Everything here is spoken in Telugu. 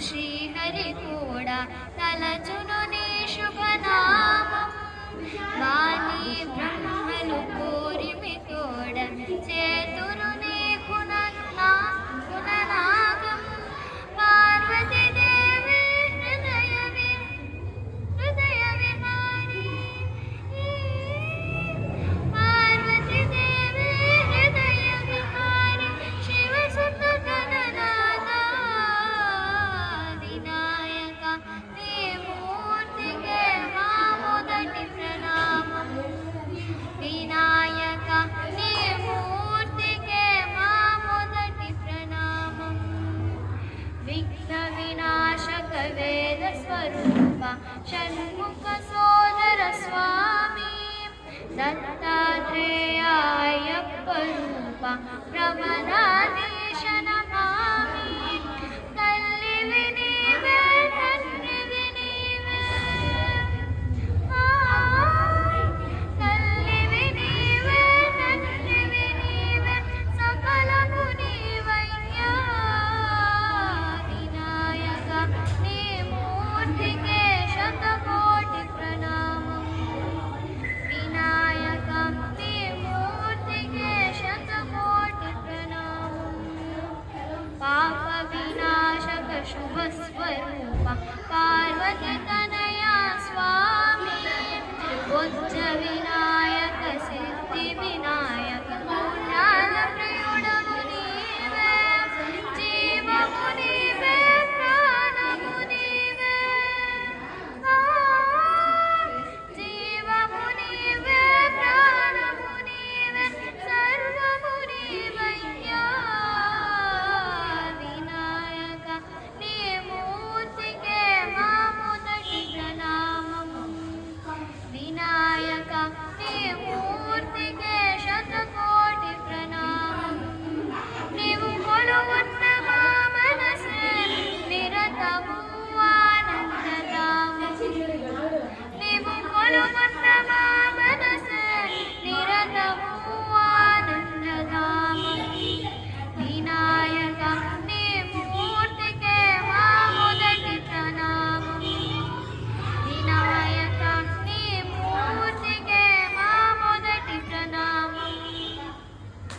శ్రీహరికూడా తలచును నీ శుభనామం వాణి బ్రహ్మలు కోరిమి తోడ చేతురు నీ గుణనాగం పార్వతీదేవి హృదయ విహారి పార్వతీదేవి హృదయ విహారి శివసుత గణనాథ వినాయక నీ మూర్తికే మా మొదటి ప్రణామం వినాయక నీ మూర్తికే మా మొదటి ప్రణామం విఘ్న వినాశక వేద స్వరూప షణ్ముఖ సోదర స్వామి దత్తాత్రేయాయప్ప రూప ప్రమదాధీశ నమామి తల్లివి నీవే తండ్రివి నీవే తల్లివి నీవే తండ్రివి నీవే సకలము నీవయ్యా వినాయక నీ మూర్తికే శతకోటి ప్రణామం వినాయక నీ మూర్తికే శతకోటి ప్రణామం పాప వినాశక శుభ స్వరూప పార్వతి